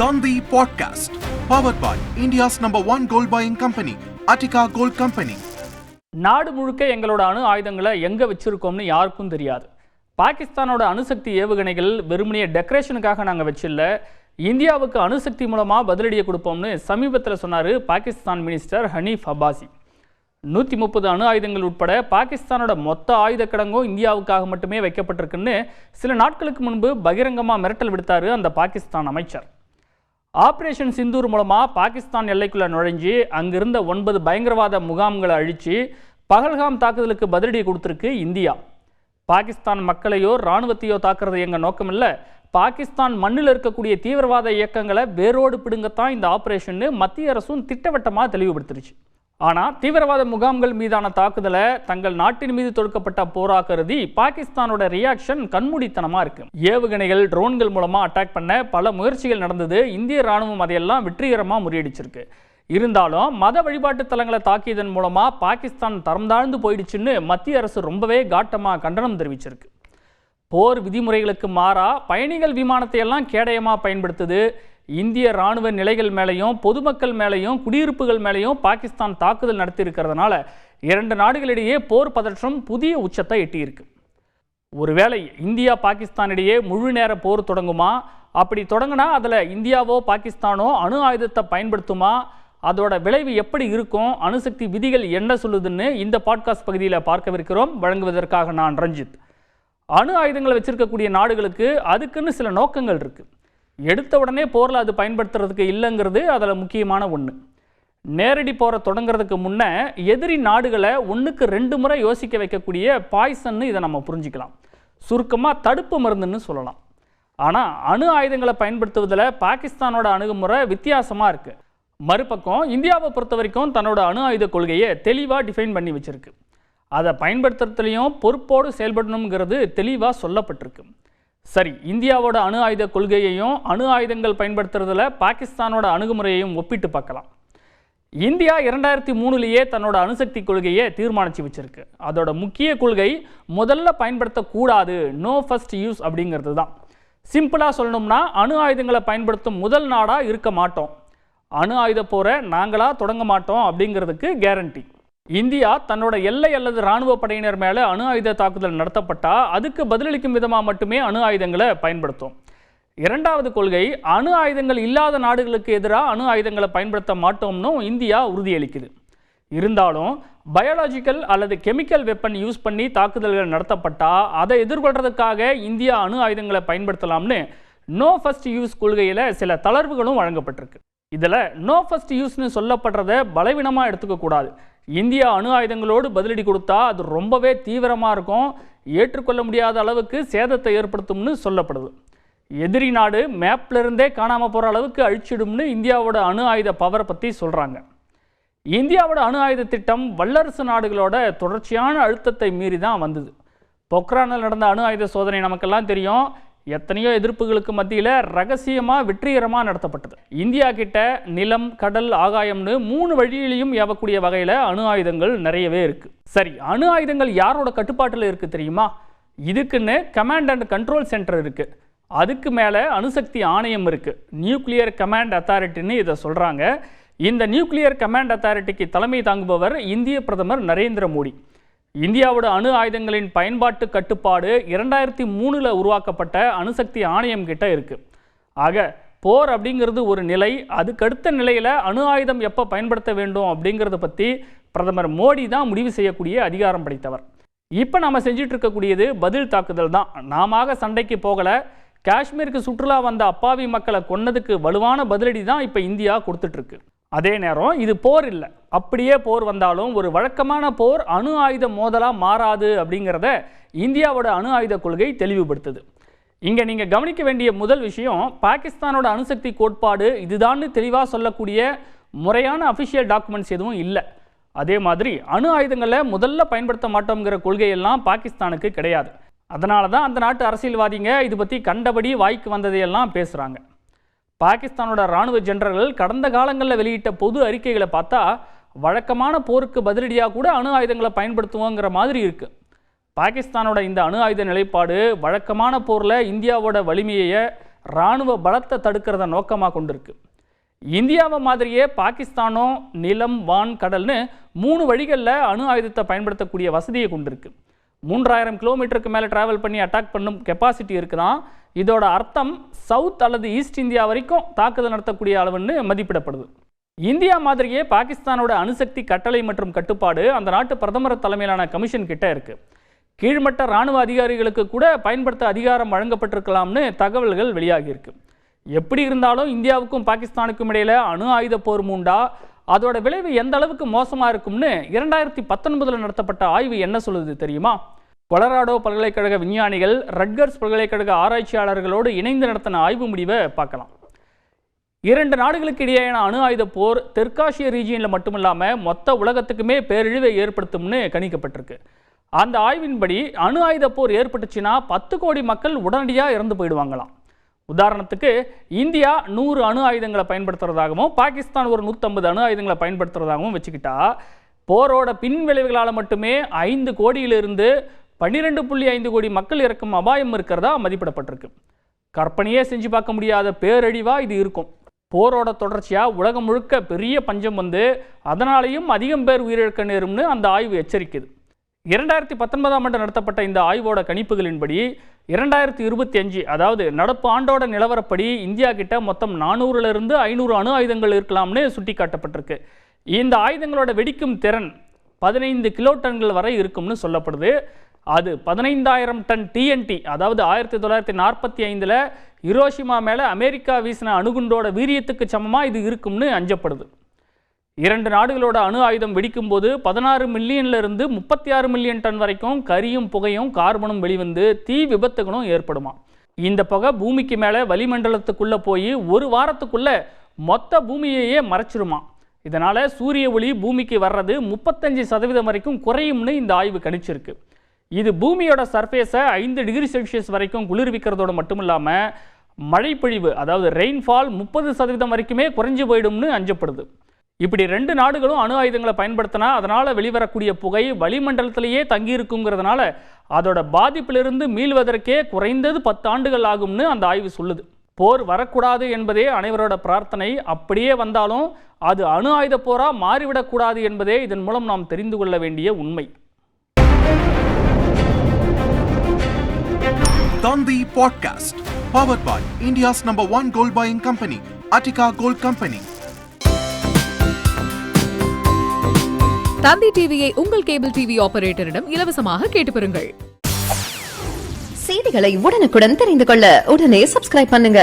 Dandi Podcast, powered by India's #1 gold buying company, Attica Gold Company. நாடு முழுக்க எங்களோட அணு ஆயுதங்களை எங்கே வச்சிருக்கோம்னு யாருக்கும் தெரியாது. பாகிஸ்தானோட அணுசக்தி ஏவுகணைகள் வெறுமனைய டெக்கரேஷனுக்காக நாங்கள் வச்சில்ல, இந்தியாவுக்கு அணுசக்தி மூலமாக பதிலடியை கொடுப்போம்னு சமீபத்தில் சொன்னார் பாகிஸ்தான் மினிஸ்டர் ஹனீஃப் அப்பாசி. 130 அணு ஆயுதங்கள் உட்பட பாகிஸ்தானோட மொத்த ஆயுத கிடங்கும் இந்தியாவுக்காக மட்டுமே வைக்கப்பட்டிருக்குன்னு சில நாட்களுக்கு முன்பு பகிரங்கமாக மிரட்டல் விடுத்தார் அந்த பாகிஸ்தான் அமைச்சர். ஆப்ரேஷன் சிந்தூர் மூலமாக பாகிஸ்தான் எல்லைக்குள்ளே நுழைஞ்சு அங்கிருந்த 9 பயங்கரவாத முகாம்களை அழித்து பகல்காம் தாக்குதலுக்கு பதிலடி கொடுத்துருக்கு இந்தியா. பாகிஸ்தான் மக்களையோ இராணுவத்தையோ தாக்குறது எங்கள் நோக்கம் இல்லை, பாகிஸ்தான் மண்ணில் இருக்கக்கூடிய தீவிரவாத இயக்கங்களை வேரோடு பிடுங்கத்தான் இந்த ஆப்ரேஷன்னு மத்திய அரசும் திட்டவட்டமாக தெளிவுபடுத்திருச்சு. ஆனால் தீவிரவாத முகாம்கள் மீதான தாக்குதலை தங்கள் நாட்டின் மீது தொடுக்கப்பட்ட போரா கருதி பாகிஸ்தானோட ரியாக்ஷன் கண்மூடித்தனமாக இருக்கு. ஏவுகணைகள், ட்ரோன்கள் மூலமாக அட்டாக் பண்ண பல முயற்சிகள் நடந்தது. இந்திய ராணுவம் அதையெல்லாம் வெற்றிகரமாக முறியடிச்சிருக்கு. இருந்தாலும் மத வழிபாட்டு தலங்களை தாக்கியதன் மூலமாக பாகிஸ்தான் தரம் தாழ்ந்து போயிடுச்சுன்னு மத்திய அரசு ரொம்பவே காட்டமாக கண்டனம் தெரிவிச்சிருக்கு. போர் விதிமுறைகளுக்கு மாறா பயணிகள் விமானத்தை எல்லாம் கேடயமாக பயன்படுத்துது. இந்திய இராணுவ நிலைகள் மேலேயும் பொதுமக்கள் மேலேயும் குடியிருப்புகள் மேலேயும் பாகிஸ்தான் தாக்குதல் நடத்தியிருக்கிறதுனால 2 நாடுகளிடையே போர் பதற்றம் புதிய உச்சத்தை எட்டியிருக்கு. ஒருவேளை இந்தியா பாகிஸ்தானிடையே முழு நேர போர் தொடங்குமா? அப்படி தொடங்கினா அதில் இந்தியாவோ பாகிஸ்தானோ அணு ஆயுதத்தை பயன்படுத்துமா? அதோட விளைவு எப்படி இருக்கும்? அணுசக்தி விதிகள் என்ன சொல்லுதுன்னு இந்த பாட்காஸ்ட் பகுதியில் பார்க்கவிருக்கிறோம். வழங்குவதற்காக நான் ரஞ்சித். அணு ஆயுதங்களை வச்சிருக்கக்கூடிய நாடுகளுக்கு அதுக்குன்னு சில நோக்கங்கள் இருக்குது. எடுத்த உடனே போரில் அது பயன்படுத்துறதுக்கு இல்லைங்கிறது அதில் முக்கியமான ஒன்று. நேரடி போரை தொடங்கிறதுக்கு முன்னே எதிரி நாடுகளை 1க்கு 2 முறை யோசிக்க வைக்கக்கூடிய பாய்சன்னு இதை நம்ம புரிஞ்சிக்கலாம். சுருக்கமாக தடுப்பு மருந்துன்னு சொல்லலாம். ஆனால் அணு ஆயுதங்களை பயன்படுத்துவதில் பாகிஸ்தானோட அணுகுமுறை வித்தியாசமாக இருக்குது. மறுபக்கம் இந்தியாவை பொறுத்த வரைக்கும் தன்னோட அணு ஆயுத கொள்கையை தெளிவாக டிஃபைன் பண்ணி வச்சுருக்கு. அதை பயன்படுத்துறதுலையும் பொறுப்போடு செயல்படணுங்கிறது தெளிவாக சொல்லப்பட்டிருக்கு. சரி, இந்தியாவோட அணு ஆயுத கொள்கையையும் அணு ஆயுதங்கள் பயன்படுத்துறதுல பாகிஸ்தானோட அணுகுமுறையையும் ஒப்பிட்டு பார்க்கலாம். இந்தியா 2003லேயே தன்னோட அணுசக்தி கொள்கையை தீர்மானித்து வச்சிருக்கு. அதோட முக்கிய கொள்கை முதல்ல பயன்படுத்தக்கூடாது, நோ ஃபர்ஸ்ட் யூஸ் அப்படிங்கிறது தான். சிம்பிளாக சொல்லணும்னா அணு ஆயுதங்களை பயன்படுத்தும் முதல் நாடாக இருக்க மாட்டோம், அணு ஆயுத போரை நாங்களாக தொடங்க மாட்டோம் அப்படிங்கிறதுக்கு கேரண்டி. இந்தியா தன்னோட எல்லை அல்லது இராணுவ படையினர் மேலே அணு ஆயுத தாக்குதல் நடத்தப்பட்டால் அதுக்கு பதிலளிக்கும் விதமாக மட்டுமே அணு ஆயுதங்களை பயன்படுத்தும். 2வது கொள்கை, அணு ஆயுதங்கள் இல்லாத நாடுகளுக்கு எதிராக அணு ஆயுதங்களை பயன்படுத்த மாட்டோம்னு இந்தியா உறுதியளிக்குது. இருந்தாலும் பயாலஜிக்கல் அல்லது கெமிக்கல் வெப்பன் யூஸ் பண்ணி தாக்குதல்கள் நடத்தப்பட்டால் அதை எதிர்கொள்றதுக்காக இந்தியா அணு ஆயுதங்களை பயன்படுத்தலாம்னு நோ ஃபர்ஸ்ட் யூஸ் கொள்கையில் சில தளர்வுகளும் வழங்கப்பட்டிருக்கு. இதில் நோ ஃபர்ஸ்ட் யூஸ்னு சொல்லப்படுறத பலவீனமாக எடுத்துக்கக்கூடாது. இந்தியா அணு ஆயுதங்களோடு பதிலடி கொடுத்தா அது ரொம்பவே தீவிரமாக இருக்கும், ஏற்றுக்கொள்ள முடியாத அளவுக்கு சேதத்தை ஏற்படுத்தும்னு சொல்லப்படுது. எதிரி நாடு மேப்லேருந்தே காணாமல் போகிற அளவுக்கு அழிச்சிடும்னு இந்தியாவோட அணு ஆயுத பவரை பற்றி சொல்கிறாங்க. இந்தியாவோட அணு ஆயுத திட்டம் வல்லரசு நாடுகளோட தொடர்ச்சியான அழுத்தத்தை மீறி தான் வந்தது. பொக்ரானில் நடந்த அணு ஆயுத சோதனை நமக்கெல்லாம் தெரியும். எத்தனையோ எதிர்ப்புகளுக்கு மத்தியில் ரகசியமாக வெற்றிகரமாக நடத்தப்பட்டது. இந்தியா கிட்ட நிலம், கடல், ஆகாயம்னு 3 வழியிலையும் ஏவக்கூடிய வகையில் அணு ஆயுதங்கள் நிறையவே இருக்குது. சரி, அணு ஆயுதங்கள் யாரோட கட்டுப்பாட்டில் இருக்குது தெரியுமா? இதுக்குன்னு கமாண்ட் அண்ட் கண்ட்ரோல் சென்டர் இருக்குது. அதுக்கு மேலே அணுசக்தி ஆணையம் இருக்குது, நியூக்ளியர் கமாண்ட் அத்தாரிட்டின்னு இதை சொல்கிறாங்க. இந்த நியூக்ளியர் கமாண்ட் அத்தாரிட்டிக்கு தலைமை தாங்குபவர் இந்திய பிரதமர் நரேந்திர மோடி. இந்தியாவோட அணு ஆயுதங்களின் பயன்பாட்டு கட்டுப்பாடு 2003 உருவாக்கப்பட்ட அணுசக்தி ஆணையம் கிட்ட இருக்குது. ஆக போர் அப்படிங்கிறது ஒரு நிலை, அதுக்கடுத்த நிலையில் அணு ஆயுதம் எப்போ பயன்படுத்த வேண்டும் அப்படிங்கிறத பற்றி பிரதமர் மோடி தான் முடிவு செய்யக்கூடிய அதிகாரம் படைத்தவர். இப்போ நம்ம செஞ்சிட்டு இருக்கக்கூடியது பதில் தாக்குதல் தான். நாம சண்டைக்கு போகலை, காஷ்மீருக்கு சுற்றுலா வந்த அப்பாவி மக்களை கொன்னதுக்கு வலுவான பதிலடி தான் இப்போ இந்தியா கொடுத்துட்ருக்கு. அதே நேரம் இது போர் இல்லை. அப்படியே போர் வந்தாலும் ஒரு வழக்கமான போர் அணு ஆயுத மோதலாக மாறாது அப்படிங்கிறத இந்தியாவோட அணு ஆயுத கொள்கை தெளிவுபடுத்துது. இங்கே நீங்கள் கவனிக்க வேண்டிய முதல் விஷயம், பாகிஸ்தானோட அணுசக்தி கோட்பாடு இதுதான்னு தெளிவாக சொல்லக்கூடிய முறையான அஃபிஷியல் டாக்குமெண்ட்ஸ் எதுவும் இல்லை. அதே மாதிரி அணு ஆயுதங்களை முதல்ல பயன்படுத்த மாட்டோங்கிற கொள்கையெல்லாம் பாகிஸ்தானுக்கு கிடையாது. அதனால தான் அந்த நாட்டு அரசியல்வாதிங்க இது பற்றி கண்டபடி வாய்க்கு வந்ததையெல்லாம் பேசுகிறாங்க. பாகிஸ்தானோட இராணுவ ஜெனரல்கள் கடந்த காலங்களில் வெளியிட்ட பொது அறிக்கைகளை பார்த்தா வழக்கமான போருக்கு பதிலடியாக கூட அணு ஆயுதங்களை பயன்படுத்துவோங்கிற மாதிரி இருக்குது. பாகிஸ்தானோட இந்த அணு ஆயுத நிலைப்பாடு வழக்கமான போரில் இந்தியாவோட வலிமையை இராணுவ பலத்தை தடுக்கிறத நோக்கமாக கொண்டிருக்கு. இந்தியாவை மாதிரியே பாகிஸ்தானும் நிலம், வான், கடல்னு 3 வழிகளில் அணு ஆயுதத்தை பயன்படுத்தக்கூடிய வசதியை கொண்டிருக்கு. 3000 கிலோமீட்டருக்கு மேலே ட்ராவல் பண்ணி அட்டாக் பண்ணும் கெப்பாசிட்டி இருக்குதான். இதோட அர்த்தம் சவுத் அல்லது ஈஸ்ட் இந்தியா வரைக்கும் தாக்குதல் நடத்தக்கூடிய அளவுன்னு மதிப்பிடப்படுது. இந்தியா மாதிரியே பாகிஸ்தானோட அணுசக்தி கட்டளை மற்றும் கட்டுப்பாடு அந்த நாட்டு பிரதமர் தலைமையிலான கமிஷன் கிட்ட இருக்கு. கீழ்மட்ட இராணுவ அதிகாரிகளுக்கு கூட பயன்படுத்த அதிகாரம் வழங்கப்பட்டிருக்கலாம்னு தகவல்கள் வெளியாகியிருக்கு. எப்படி இருந்தாலும் இந்தியாவுக்கும் பாகிஸ்தானுக்கும் இடையில அணு ஆயுத போர் மூண்டா அதோட விளைவு எந்த அளவுக்கு மோசமாக இருக்கும்னு 2019 நடத்தப்பட்ட ஆய்வு என்ன சொல்லுது தெரியுமா? கொலராடோ பல்கலைக்கழக விஞ்ஞானிகள் ரட்கர்ஸ் பல்கலைக்கழக ஆராய்ச்சியாளர்களோடு இணைந்து நடத்தின ஆய்வு முடிவை பார்க்கலாம். 2 நாடுகளுக்கு இடையேயான அணு ஆயுத போர் தெற்காசிய ரீஜியனில் மட்டுமில்லாமல் மொத்த உலகத்துக்குமே பேரழிவை ஏற்படுத்தும்னு கணிக்கப்பட்டிருக்கு. அந்த ஆய்வின்படி அணு ஆயுத போர் ஏற்பட்டுச்சுன்னா 10 கோடி மக்கள் உடனடியாக இறந்து போயிடுவாங்களாம். உதாரணத்துக்கு இந்தியா 100 அணு ஆயுதங்களை பயன்படுத்துறதாகவும் பாகிஸ்தான் ஒரு 150 அணு ஆயுதங்களை பயன்படுத்துறதாகவும் வச்சுக்கிட்டா போரோட பின் விளைவுகளால் மட்டுமே 5 கோடியிலிருந்து 12.5 கோடி மக்கள் இறக்கும் அபாயம் இருக்கிறதா மதிப்பிடப்பட்டிருக்கு. கற்பனையே செஞ்சு பார்க்க முடியாத பேரழிவாக இது இருக்கும். போரோட தொடர்ச்சியாக உலகம் முழுக்க பெரிய பஞ்சம் வந்து அதனாலேயும் அதிகம் பேர் உயிரிழக்க நேரும்னு அந்த ஆய்வு எச்சரிக்குது. 2019 நடத்தப்பட்ட இந்த ஆய்வோட கணிப்புகளின்படி 2025 அதாவது நடப்பு ஆண்டோட நிலவரப்படி இந்தியா கிட்ட மொத்தம் 400லிருந்து 500 அணு ஆயுதங்கள் இருக்கலாம்னு சுட்டிக்காட்டப்பட்டிருக்கு. இந்த ஆயுதங்களோட வெடிக்கும் திறன் 15 கிலோ டன்கள் வரை இருக்கும்னு சொல்லப்படுது. அது 15,000 டன் TNT, அதாவது 1945 ஹிரோஷிமா மேலே அமெரிக்கா வீசின அணுகுண்டோட வீரியத்துக்கு சமமாக இது இருக்கும்னு அஞ்சப்படுது. 2 நாடுகளோட அணு ஆயுதம் வெடிக்கும் போது 16 மில்லியன்லேருந்து 36 மில்லியன் டன் வரைக்கும் கரியும் புகையும் கார்பனும் வெளிவந்து தீ விபத்துகளும் ஏற்படுமா. இந்த புகை பூமிக்கு மேலே வளிமண்டலத்துக்குள்ளே போய் 1 வாரத்துக்குள்ளே மொத்த பூமியையே மறைச்சிருமா. இதனால் சூரிய ஒளி பூமிக்கு வர்றது 35% வரைக்கும் குறையும்னு இந்த ஆய்வு கணிச்சிருக்கு. இது பூமியோட சர்ஃபேஸை 5 டிகிரி செல்சியஸ் வரைக்கும் குளிர்விக்கிறதோடு மட்டும் இல்லாமல் மழைப்பொழிவு அதாவது ரெயின்ஃபால் 30% வரைக்குமே குறைஞ்சு போயிடும்னு அஞ்சப்படுது. இப்படி 2 நாடுகளும் அணு ஆயுதங்களை பயன்படுத்தினா அதனால் வெளிவரக்கூடிய புகை வளிமண்டலத்திலேயே தங்கியிருக்குங்கிறதுனால அதோட பாதிப்பிலிருந்து மீள்வதற்கே குறைந்தது 10 ஆண்டுகள் ஆகும்னு அந்த ஆய்வு சொல்லுது. போர் வரக்கூடாது என்பதே அனைவரோட பிரார்த்தனை. அப்படியே வந்தாலும் அது அணு ஆயுத போரா மாறிவிடக்கூடாது என்பதே இதன் மூலம் நாம் தெரிந்து கொள்ள வேண்டிய உண்மை. Dandi Podcast, powered by India's #1 gold buying company, Attica Gold Company. தந்தி டிவியை உங்கள் கேபிள் டிவி ஆபரேட்டரிடம் இலவசமாக கேட்டு பெறுங்கள். செய்திகளை உடனுக்குடன் தெரிந்து கொள்ள உடனே சப்ஸ்கிரைப் பண்ணுங்க.